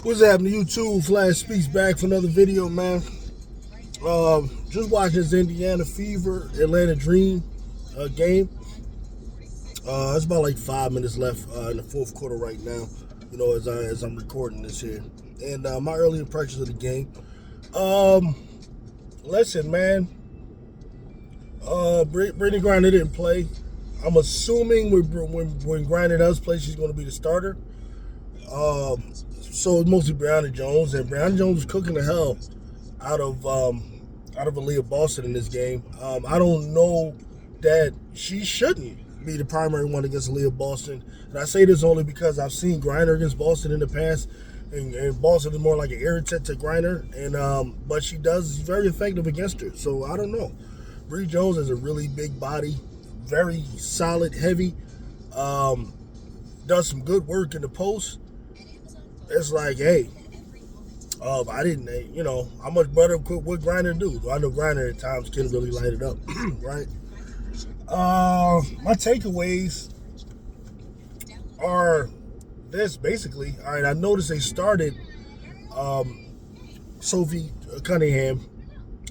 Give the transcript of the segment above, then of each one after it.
What's happening, YouTube? Flash Speaks back for another video, man. Just watching this Indiana Fever Atlanta Dream game. It's about like 5 minutes left in the fourth quarter right now. As I'm recording this here, and my early impressions of the game. Listen, man. Brittany Griner didn't play. I'm assuming when Griner does play, she's going to be the starter. So it's mostly Brianna Jones, and Brianna Jones is cooking the hell out of Aaliyah Boston in this game. I don't know that she shouldn't be the primary one against Aaliyah Boston, and I say this only because I've seen Griner against Boston in the past, and Boston is more like an irritant to Griner, and but she's very effective against her. So I don't know. Bree Jones has a really big body, very solid, heavy. Does some good work in the post. It's like, hey, I didn't, how much better what Griner do? I know Griner at times can really light it up, right? My takeaways are this, basically. All right, I noticed they started Sophie Cunningham,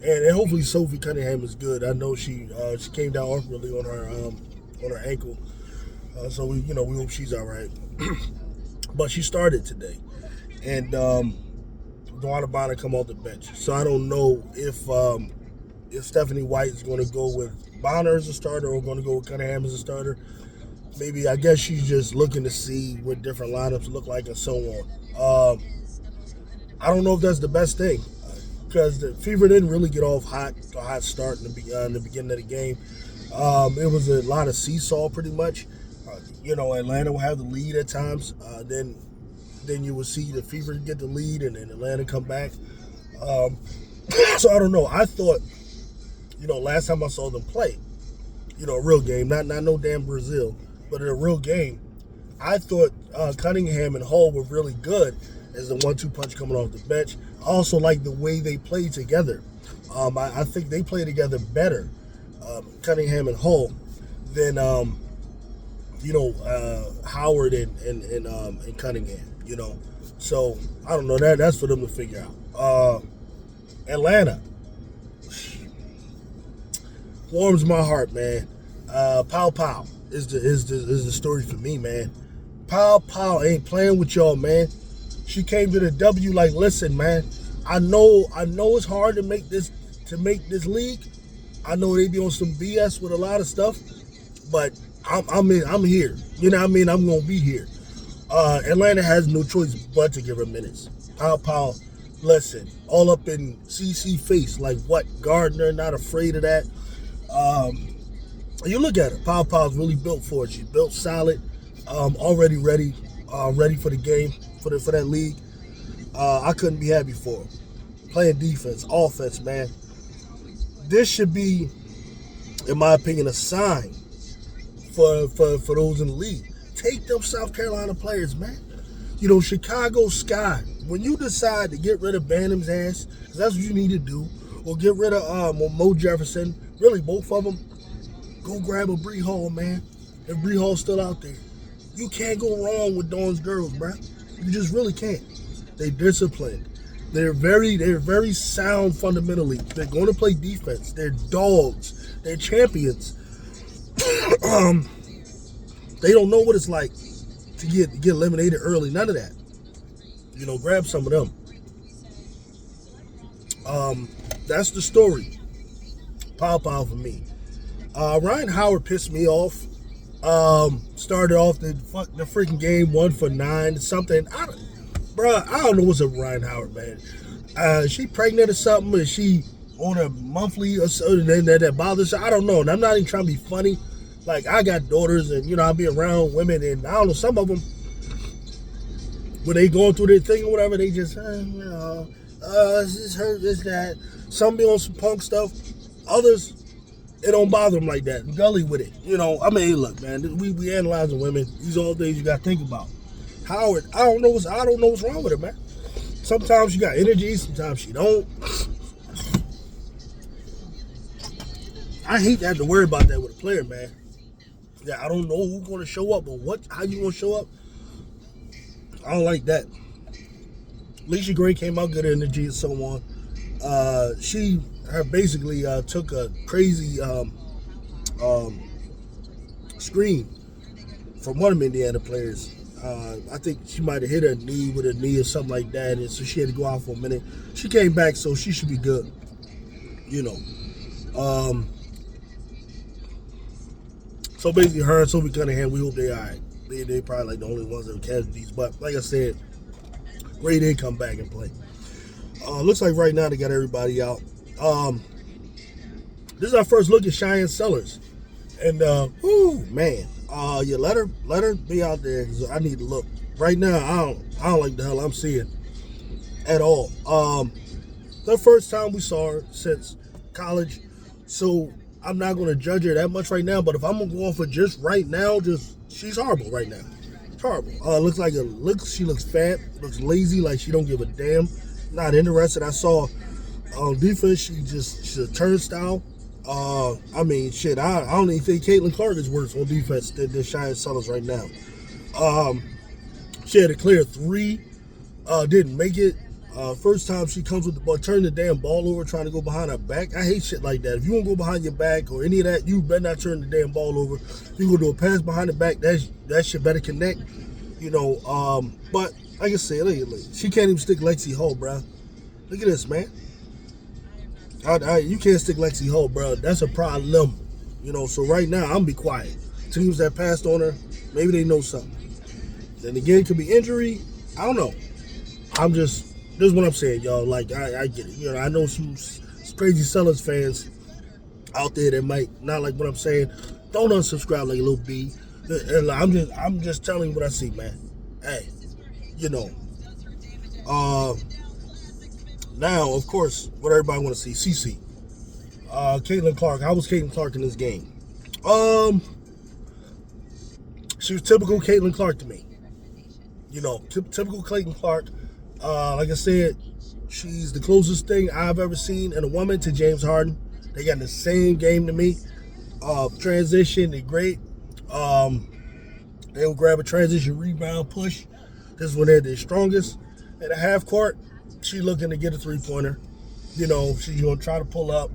and hopefully Sophie Cunningham is good. I know she came down awkwardly on her ankle, so we hope she's all right. But she started today, and Dwana Bonner come off the bench. So I don't know if Stephanie White is going to go with Bonner as a starter or going to go with Cunningham as a starter. Maybe, I guess she's just looking to see what different lineups look like and so on. I don't know if that's the best thing, because the Fever didn't really get off a hot start in the beginning of the game. It was a lot of seesaw, pretty much. Atlanta will have the lead at times. Then you will see the Fever get the lead and then Atlanta come back. So I don't know. I thought, last time I saw them play, a real game, not no damn Brazil, but in a real game, I thought Cunningham and Hall were really good as the 1-2 punch coming off the bench. I also like the way they played together. I think they play together better, Cunningham and Hall, than Howard and Cunningham. So I don't know. That's for them to figure out. Atlanta warms my heart, man. Pow Pow is the story for me, man. Pow Pow ain't playing with y'all, man. She came to the W like, listen, man. I know it's hard to make this league. I know they be on some BS with a lot of stuff, but I'm here. You know what I mean? I'm gonna be here. Atlanta has no choice but to give her minutes. Pow Pow, listen, all up in CC face, like what? Gardner, not afraid of that. You look at her. Pow Pow's really built for it. She's built solid, already ready for the game, for that league. I couldn't be happy for her. Playing defense, offense, man. This should be, in my opinion, a sign for those in the league. Take them South Carolina players, man. Chicago Sky, when you decide to get rid of Bannum's ass, because that's what you need to do, or get rid of Mo Jefferson, really both of them, go grab a Bree Hall, man. If Bree Hall's still out there. You can't go wrong with Dawn's girls, bro. You just really can't. They're disciplined. They're very sound fundamentally. They're going to play defense. They're dogs. They're champions. They don't know what it's like to get eliminated early. None of that. Grab some of them. That's the story. Pow Pow for me. Ryan Howard pissed me off. Started off the freaking game 1 for 9 something. I don't know what's up with Ryan Howard, man. She pregnant or something? Is she on a monthly or something that bothers her? I don't know. And I'm not even trying to be funny. Like, I got daughters, and I be around women, and I don't know, some of them, when they going through their thing or whatever, they just, this hurt, this, that. Some be on some punk stuff. Others, it don't bother them like that. I'm gully with it. Look, man, we analyzing women. These are all things you got to think about. Howard, I don't know what's wrong with her, man. Sometimes she got energy, sometimes she don't. I hate to have to worry about that with a player, man. Yeah, I don't know who's going to show up, but how you going to show up? I don't like that. Alicia Gray came out good energy and so on. She basically took a crazy um, screen from one of the Indiana players. I think she might have hit her knee with a knee or something like that, and so she had to go out for a minute. She came back, so she should be good. You know. So basically, her and Sophie Cunningham, we hope they all right. They probably like the only ones that are casualties, but like I said, Ray did come back and play. Looks like right now they got everybody out. This is our first look at Cheyenne Sellers, and man, yeah, let her be out there because I need to look. Right now, I don't like the hell I'm seeing at all. The first time we saw her since college, so I'm not going to judge her that much right now. But if I'm going to go off of just right now, she's horrible right now. It's horrible. She looks fat, looks lazy, like she don't give a damn. Not interested. I saw on defense, she's a turnstile. I mean, shit, I don't even think Caitlin Clark is worse on defense than Cheyenne Sellers right now. She had a clear 3, didn't make it. First time she comes with the ball, turn the damn ball over, trying to go behind her back. I hate shit like that. If you want to go behind your back or any of that, you better not turn the damn ball over. If you go do a pass behind the back, that shit better connect. You know, but like I said, look, she can't even stick Lexi Hull, bro. Look at this, man. You can't stick Lexi Hull, bro. That's a problem. You know, so right now, I'm going to be quiet. Teams that passed on her, maybe they know something. Then again, it could be injury. I don't know. This is what I'm saying, y'all. Like, I get it. You know, I know some crazy Sellers fans out there that might not like what I'm saying. Don't unsubscribe like a little B. I'm just telling you what I see, man. Hey, you know. Now, of course, what everybody want to see, CC. Caitlin Clark. How was Caitlin Clark in this game? She was typical Caitlin Clark to me. You know, typical Caitlin Clark. Like I said, she's the closest thing I've ever seen in a woman to James Harden. They got the same game to me. Transition, they're great. They'll grab a transition rebound push. This is when they're the strongest. At a half court, she's looking to get a 3-pointer. You know, she's going to try to pull up.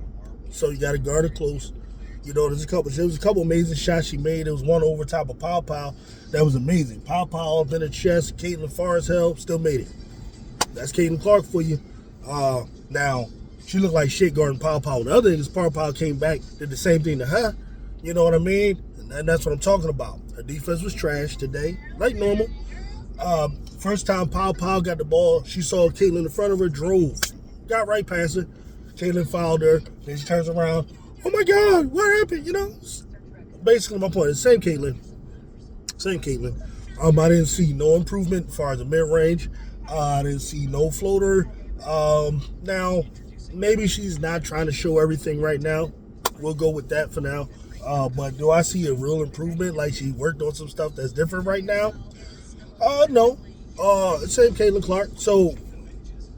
So you got to guard her close. You know, there was a couple amazing shots she made. There was one over top of Pow Pow. That was amazing. Pow Pow up in her chest. Caitlin far as hell, still made it. That's Caitlin Clark for you. Now, she looked like shit guarding Pow Pow. The other thing is Pow Pow came back, did the same thing to her. You know what I mean? And that's what I'm talking about. Her defense was trash today, like normal. First time Pow Pow got the ball, she saw Caitlin in front of her, drove. Got right past her. Caitlin fouled her. Then she turns around. Oh my God, what happened? You know? Basically, my point is same Caitlin. I didn't see no improvement as far as the mid-range. I didn't see no floater. Now, maybe she's not trying to show everything right now. We'll go with that for now. But do I see a real improvement? Like she worked on some stuff that's different right now? No. Same Caitlin Clark. So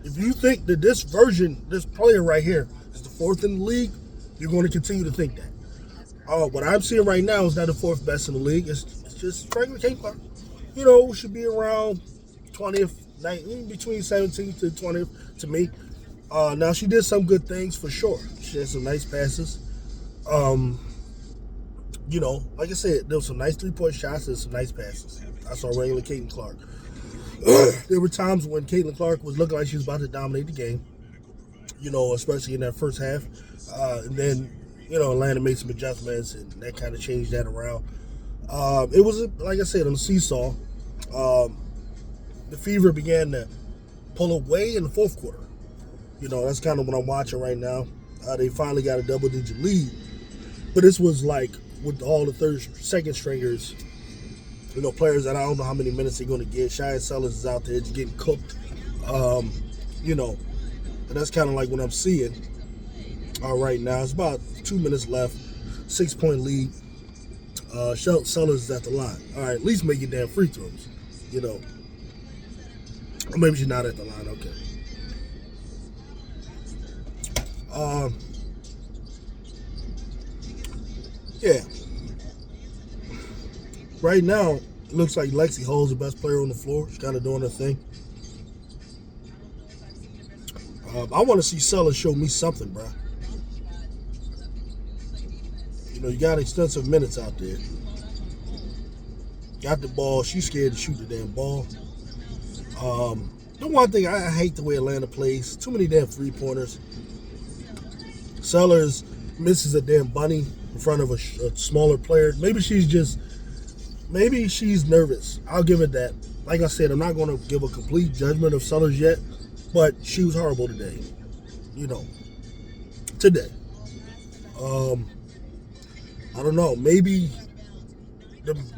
if you think that this player right here is the 4th in the league, you're going to continue to think that. What I'm seeing right now is not the 4th best in the league. It's just regular Caitlin Clark. You know, should be around 20th, between 17th to 20th to me. Now she did some good things for sure. She had some nice passes. You know, like I said, there was some nice 3-point shots and some nice passes. I saw regular Caitlin Clark. There were times when Caitlin Clark was looking like she was about to dominate the game. You know, especially in that first half. And then, you know, Atlanta made some adjustments and that kind of changed that around. It was, like I said, on the seesaw. The Fever began to pull away in the 4th quarter. You know, that's kind of what I'm watching right now. They finally got a double-digit lead. But this was like with all the second stringers, you know, players that I don't know how many minutes they're going to get. Cheyenne Sellers is out there just getting cooked. You know, and that's kind of like what I'm seeing right now. It's about 2 minutes left, 6-point lead. Sellers is at the line. All right, at least make your damn free throws, you know. Or maybe she's not at the line, okay. Yeah. Right now, it looks like Lexi Hull's the best player on the floor. She's kind of doing her thing. I want to see Sellers show me something, bro. You know, you got extensive minutes out there. Got the ball. She's scared to shoot the damn ball. The one thing, I hate the way Atlanta plays. Too many damn three-pointers. Sellers misses a damn bunny in front of a smaller player. Maybe she's nervous. I'll give it that. Like I said, I'm not going to give a complete judgment of Sellers yet, but she was horrible today. You know, today. I don't know. Maybe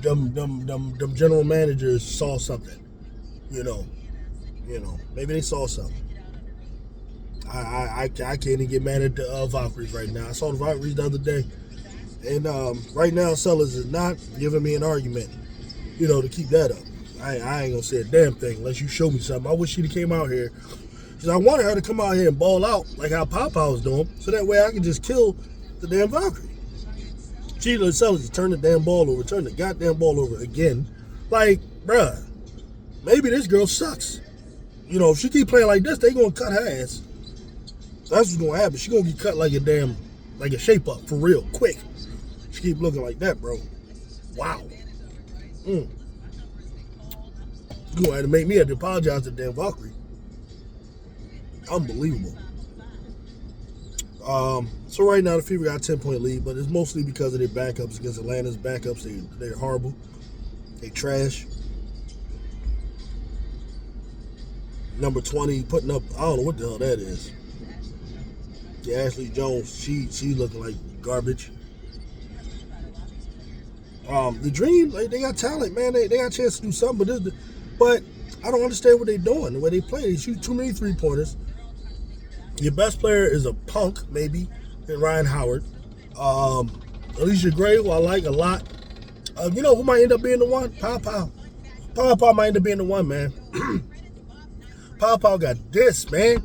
them general managers saw something. You know, maybe they saw something. I can't even get mad at the Valkyries right now. I saw the Valkyries the other day, and right now Sellers is not giving me an argument, to keep that up. I ain't gonna say a damn thing unless you show me something. I wish she'd have came out here, because I wanted her to come out here and ball out like how Papa was doing, so that way I can just kill the damn Valkyrie. Caitlin Sellers turn the damn ball over, turn the goddamn ball over again. Like, bruh, maybe this girl sucks. If she keep playing like this, they gonna cut her ass. That's what's gonna happen. She gonna get cut like a shape up for real, quick. She keep looking like that, bro. Wow. You gonna have to make me have to apologize to damn Valkyrie. Unbelievable. So right now the Fever got a 10-point lead, but it's mostly because of their backups against Atlanta's backups. They're horrible. They trash. Number 20 putting up, I don't know what the hell that is. Yeah, Ashley Jones, she's looking like garbage. The Dream, they got talent, man. They got a chance to do something, but I don't understand what they're doing. The way they play, they shoot too many three-pointers. Your best player is a punk, maybe, and Ryan Howard. Alicia Gray, who I like a lot. Who might end up being the one? Pow Pow. Pow Pow might end up being the one, man. Pow Pow got this, man.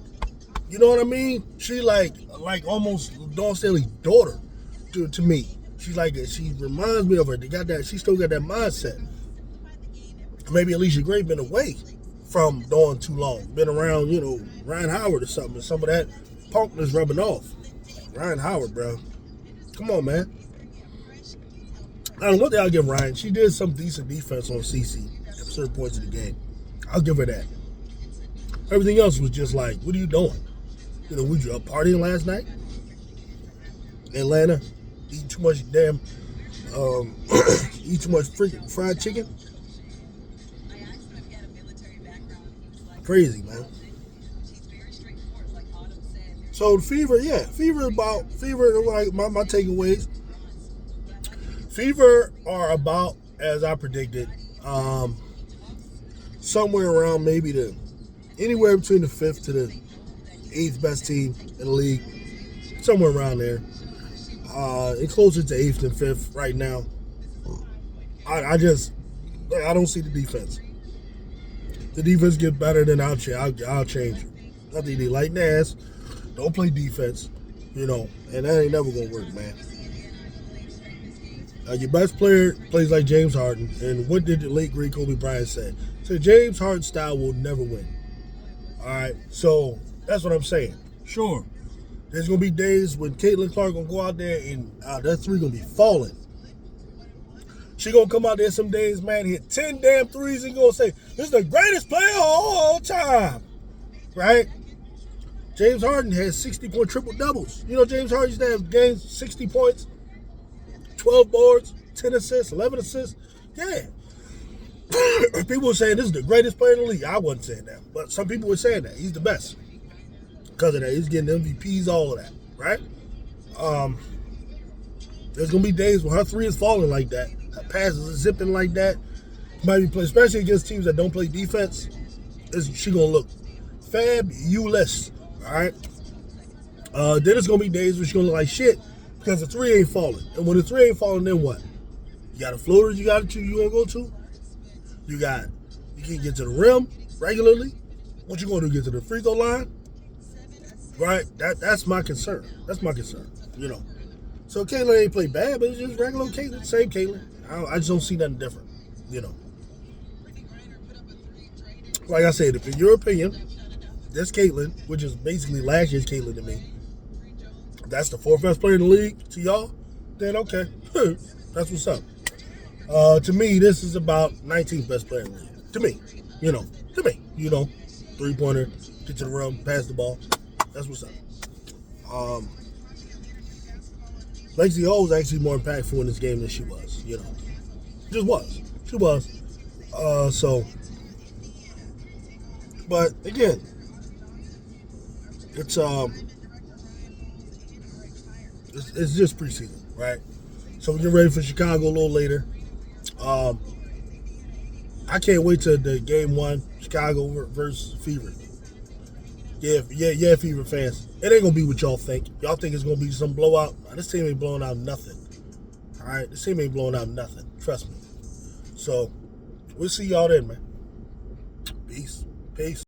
You know what I mean? She like almost Dawn Staley's daughter to me. She's like, she reminds me of her. They got that. She still got that mindset. Maybe Alicia Gray been away from Dawn too long. Been around, Ryan Howard or something. And some of that punkness rubbing off. Ryan Howard, bro. Come on, man. I don't know what the hell I'll give Ryan. She did some decent defense on CC at certain points of the game. I'll give her that. Everything else was just like, what are you doing? Were you up partying last night? Atlanta, eating too much damn, eat too much freaking fried chicken? Crazy, man. So the Fever, like my takeaways. Fever are about, as I predicted, somewhere around maybe anywhere between the 5th to the 8th best team in the league, somewhere around there. It's closer to 8th than 5th right now. I don't see the defense. The defense get better, then I'll change it. I think they lighten their ass, don't play defense, and that ain't never gonna work, man. Your best player plays like James Harden, and what did the late great Kobe Bryant say? So James Harden's style will never win. All right, so that's what I'm saying. Sure, there's gonna be days when Caitlin Clark gonna go out there and that three gonna be falling. She gonna come out there some days, man, hit 10 damn threes and gonna say, this is the greatest player of all time. Right? James Harden has 60-point triple-doubles. James Harden used to have games 60 points, 12 boards, 10 assists, 11 assists. Yeah. People were saying this is the greatest player in the league. I wasn't saying that, but some people were saying that. He's the best. Because of that. He's getting MVPs, all of that. Right? There's going to be days when her three is falling like that. Her passes are zipping like that. Might be playing, especially against teams that don't play defense. She going to look fabulous. All right? Then it's going to be days when she's going to look like shit because the three ain't falling. And when the three ain't falling, then what? You got a floater you want to go to? You can't get to the rim regularly. What you going to do, get to the free throw line? Right? That's my concern. That's my concern, So Caitlin ain't play bad, but it's just regular Caitlin, same Caitlin. I just don't see nothing different, Like I said, if in your opinion, this Caitlin, which is basically last year's Caitlin to me, if that's the fourth best player in the league to y'all, then okay, that's what's up. To me, this is about 19th best player in the league. To me, to me, 3-pointer, get to the rim, pass the ball. That's what's up. Lexi O was actually more impactful in this game than she was. Just was. She was. But again, it's just preseason, right? So we're getting ready for Chicago a little later. I can't wait till the game one, Chicago versus Fever. Yeah, Fever fans. It ain't gonna be what y'all think. Y'all think it's gonna be some blowout. This team ain't blowing out nothing. All right, this team ain't blowing out nothing. Trust me. So we'll see y'all then, man. Peace.